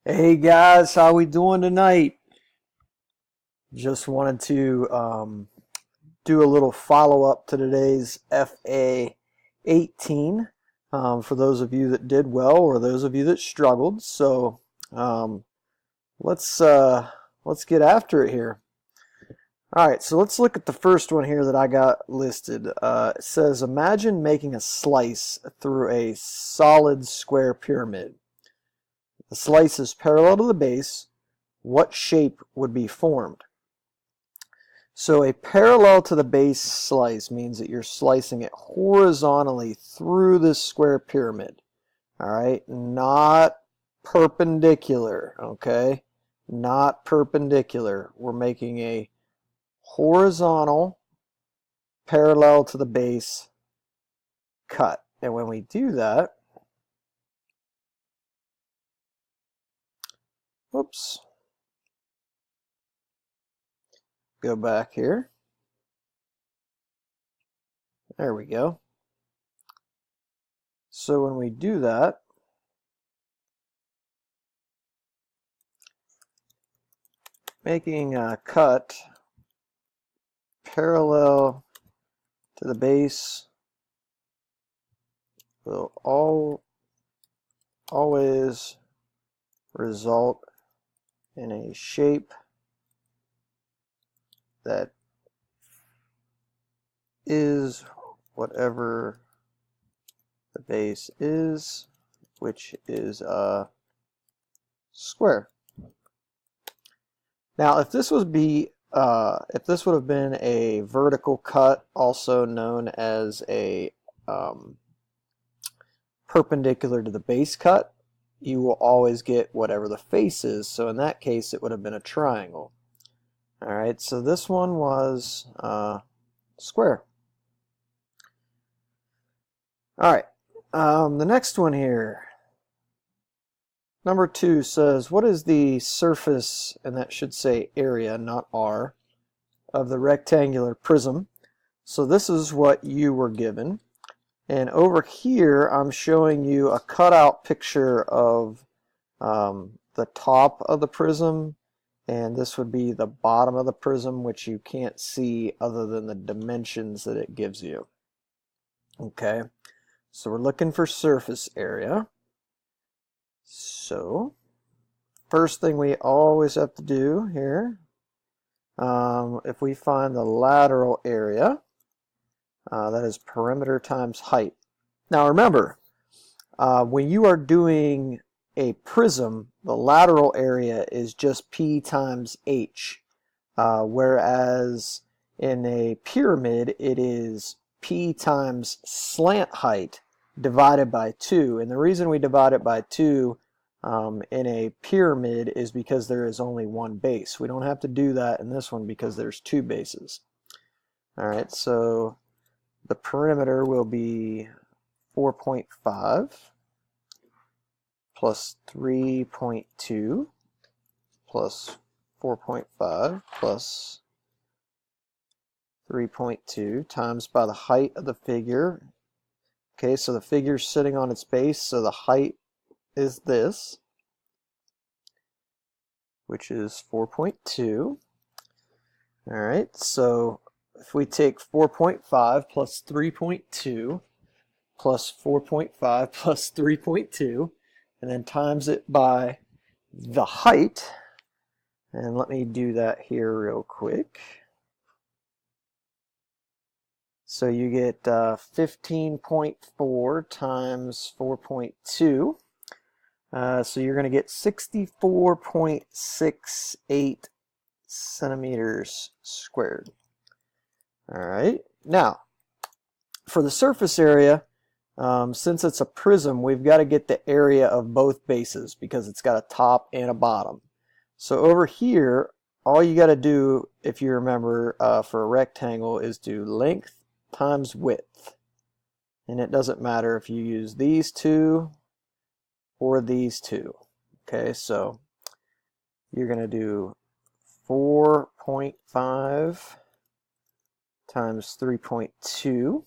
Hey guys, how we doing tonight? Just wanted to do a little follow-up to today's FA 18 for those of you that did well or those of you that struggled. So um, let's let's get after it here. All right, so let's look at the first one here that I got listed. It says, imagine making a slice through a solid square pyramid. The slice is parallel to the base. What shape would be formed? So a parallel to the base slice means that you're slicing it horizontally through this square pyramid. All right, not perpendicular, okay? Not perpendicular. We're making a horizontal parallel to the base cut. And when we do that, whoops, go back here. There we go. So when we do that, making a cut parallel to the base will always result in a shape that is whatever the base is, which is a square. Now, if this would have been a vertical cut, also known as a perpendicular to the base cut, you will always get whatever the face is. So in that case, it would have been a triangle. All right, so this one was square. All right, the next one here. Number 2 says, what is the surface, and that should say area, not R, of the rectangular prism? So this is what you were given. And over here, I'm showing you a cutout picture of the top of the prism, and this would be the bottom of the prism, which you can't see other than the dimensions that it gives you. Okay, so we're looking for surface area. So first thing we always have to do here, if we find the lateral area, that is perimeter times height. Now remember, when you are doing a prism, the lateral area is just P times H, whereas in a pyramid it is P times slant height divided by 2. And the reason we divide it by 2 in a pyramid is because there is only one base. We don't have to do that in this one because there's 2 bases. All right, so the perimeter will be 4.5 plus 3.2 plus 4.5 plus 3.2 times by the height of the figure. Okay, so the figure's sitting on its base, so the height is this, which is 4.2. All right, so if we take 4.5 plus 3.2 plus 4.5 plus 3.2, and then times it by the height, and let me do that here real quick. So you get 15.4 times 4.2. So you're going to get 64.68 centimeters squared. All right. Now, for the surface area, since it's a prism, we've got to get the area of both bases because it's got a top and a bottom. So over here, all you got to do, if you remember, for a rectangle is do length times width. And it doesn't matter if you use these two or these two. Okay, so you're going to do 4.5 times 3.2.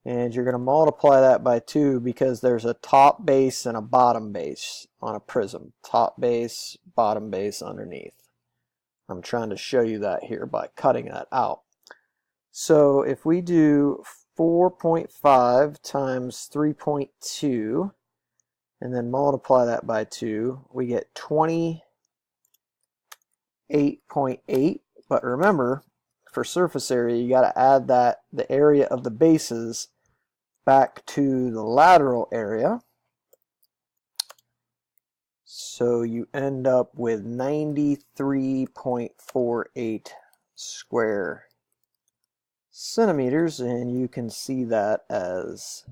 and you're going to multiply that by 2 because there's a top base and a bottom base on a prism. Top base, bottom base underneath. I'm trying to show you that here by cutting that out. So if we do 4.5 times 3.2 and then multiply that by 2, we get 28.8. But remember, for surface area, you got to add that the area of the bases back to the lateral area. So you end up with 93.48 square centimeters, and you can see that as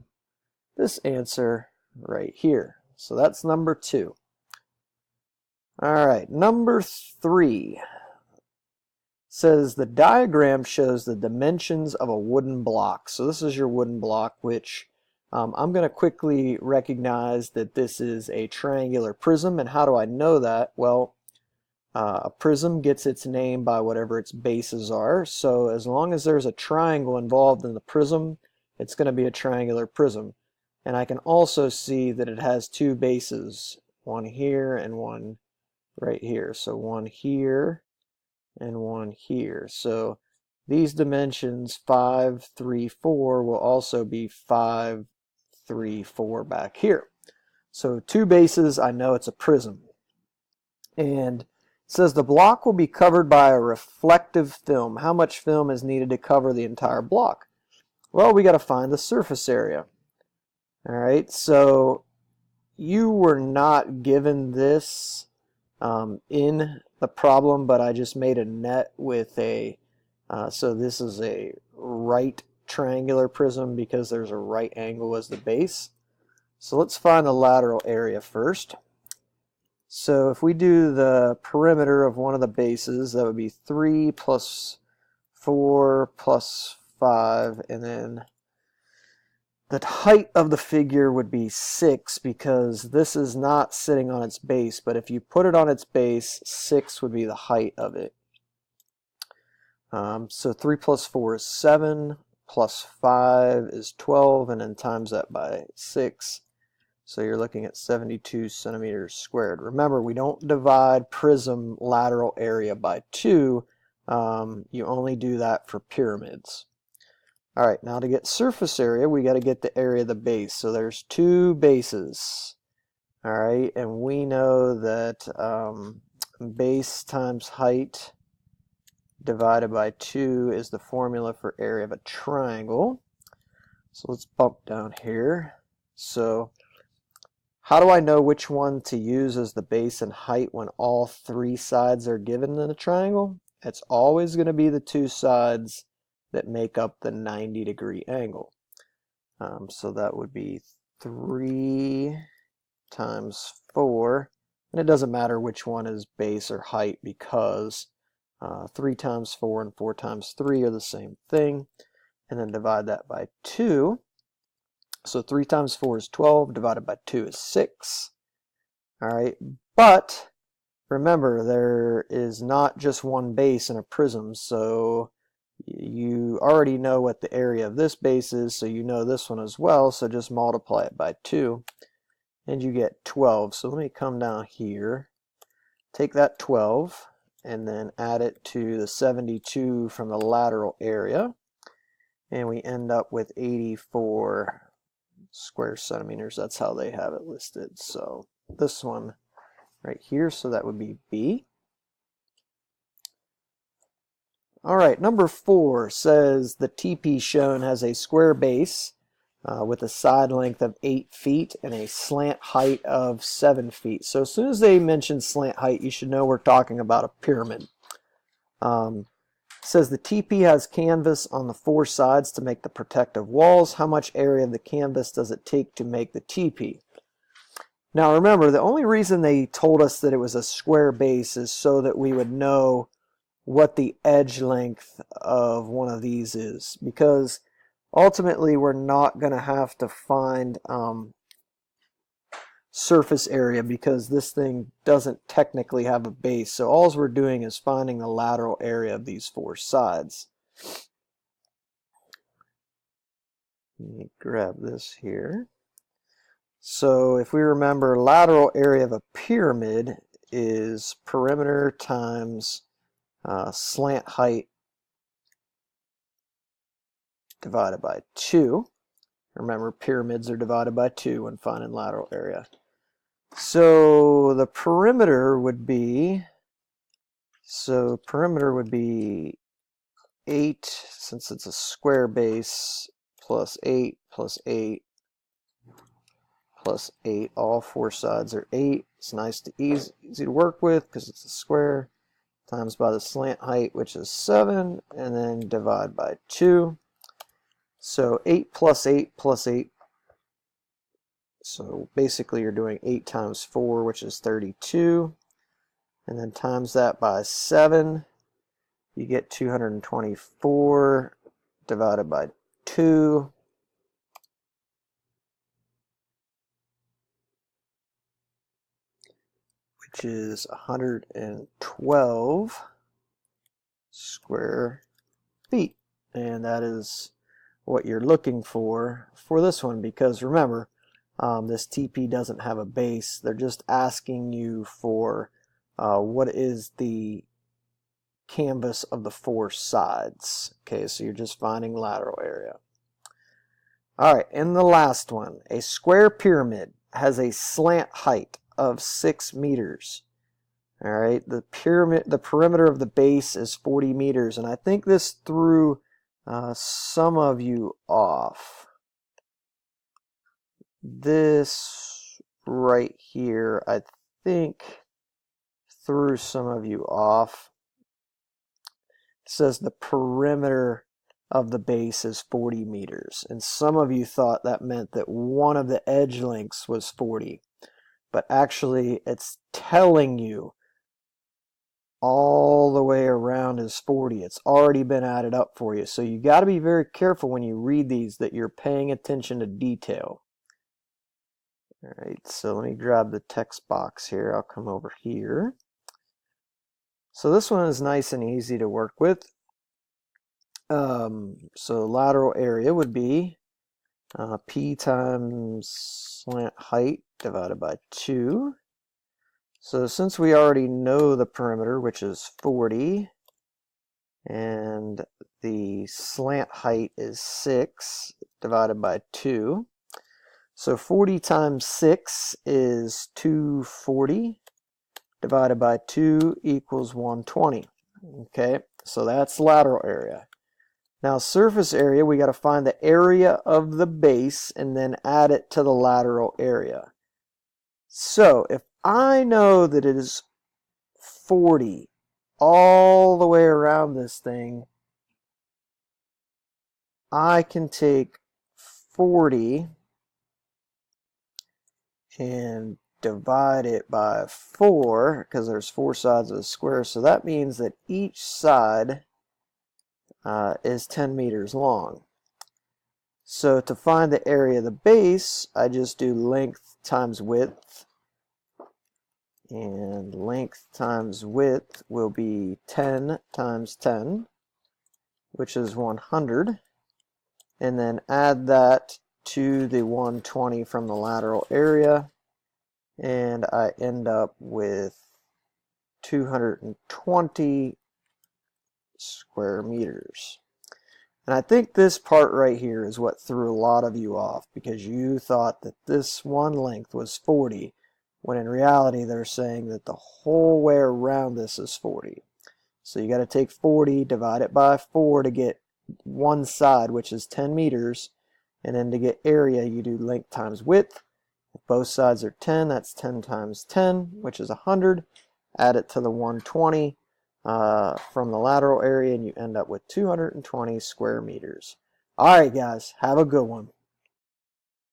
this answer right here. So that's number 2. All right, number 3 says the diagram shows the dimensions of a wooden block. So this is your wooden block, which I'm going to quickly recognize that this is a triangular prism. And how do I know that? Well, a prism gets its name by whatever its bases are. So as long as there's a triangle involved in the prism, it's going to be a triangular prism. And I can also see that it has 2 bases, one here and one right here. So one here and one here. So these dimensions 5, 3, 4 will also be 5, 3, 4 back here. So 2 bases, I know it's a prism. And it says the block will be covered by a reflective film. How much film is needed to cover the entire block? Well, we got to find the surface area. All right, so you were not given this in the problem, but I just made a net with a, so this is a right triangular prism because there's a right angle as the base. So let's find the lateral area first. So if we do the perimeter of one of the bases, that would be 3 plus 4 plus 5, and then the height of the figure would be 6 because this is not sitting on its base, but if you put it on its base, 6 would be the height of it. So 3 plus 4 is 7, plus 5 is 12, and then times that by 6. So you're looking at 72 centimeters squared. Remember, we don't divide prism lateral area by 2. You only do that for pyramids. All right, now to get surface area, we got to get the area of the base. So there's 2 bases. All right, and we know that base times height divided by 2 is the formula for area of a triangle. So let's bump down here. So how do I know which one to use as the base and height when all 3 sides are given in a triangle? It's always going to be the 2 sides that make up the 90-degree angle. So that would be 3 times 4, and it doesn't matter which one is base or height because 3 times 4 and 4 times 3 are the same thing, and then divide that by 2. So 3 times 4 is 12, divided by 2 is 6. All right, but remember, there is not just one base in a prism, so you already know what the area of this base is, so you know this one as well, so just multiply it by 2, and you get 12. So let me come down here, take that 12, and then add it to the 72 from the lateral area, and we end up with 84 square centimeters. That's how they have it listed. So this one right here, so that would be B. All right, number 4 says the TP shown has a square base with a side length of 8 feet and a slant height of 7 feet. So as soon as they mention slant height, you should know we're talking about a pyramid. It says the TP has canvas on the 4 sides to make the protective walls. How much area of the canvas does it take to make the TP? Now remember, the only reason they told us that it was a square base is so that we would know what the edge length of one of these is, because ultimately we're not going to have to find surface area because this thing doesn't technically have a base. So all we're doing is finding the lateral area of these 4 sides. Let me grab this here. So if we remember, lateral area of a pyramid is perimeter times slant height divided by 2. Remember, pyramids are divided by 2 when finding lateral area. So the perimeter would be, perimeter would be 8, since it's a square base, plus 8 plus 8 plus 8. All four sides are 8. It's nice to easy to work with because it's a square, times by the slant height, which is 7, and then divide by 2. So 8 plus 8 plus 8. So basically you're doing 8 times 4, which is 32. And then times that by 7. You get 224 divided by 2. Which is 112 square feet. And that is what you're looking for this one, because remember, this TP doesn't have a base. They're just asking you for what is the canvas of the four sides. Okay, so you're just finding lateral area. All right, and the last one, a square pyramid has a slant height of 6 meters. All right, the perimeter of the base is 40 meters, and I think this threw some of you off. This right here, I think, threw some of you off. It says the perimeter of the base is 40 meters, and some of you thought that meant that one of the edge lengths was 40, but actually it's telling you all the way around is 40. It's already been added up for you, so you got to be very careful when you read these that you're paying attention to detail. All right, so let me grab the text box here. I'll come over here. So this one is nice and easy to work with. So lateral area would be P times slant height divided by 2. So since we already know the perimeter, which is 40, and the slant height is 6 divided by 2, so 40 times 6 is 240 divided by 2 equals 120. Okay, so that's lateral area. Now surface area, we got to find the area of the base and then add it to the lateral area. So if I know that it is 40 all the way around this thing, I can take 40 and divide it by 4, because there's 4 sides of a square, so that means that each side is 10 meters long. So to find the area of the base, I just do length times width, and length times width will be 10 times 10, which is 100, and then add that to the 120 from the lateral area, and I end up with 220 square meters. And I think this part right here is what threw a lot of you off, because you thought that this one length was 40, when in reality they're saying that the whole way around this is 40. So you got to take 40, divide it by 4 to get one side, which is 10 meters, and then to get area you do length times width. If both sides are 10, that's 10 times 10, which is 100. Add it to the 120 from the lateral area, and you end up with 220 square meters. All right, guys, have a good one.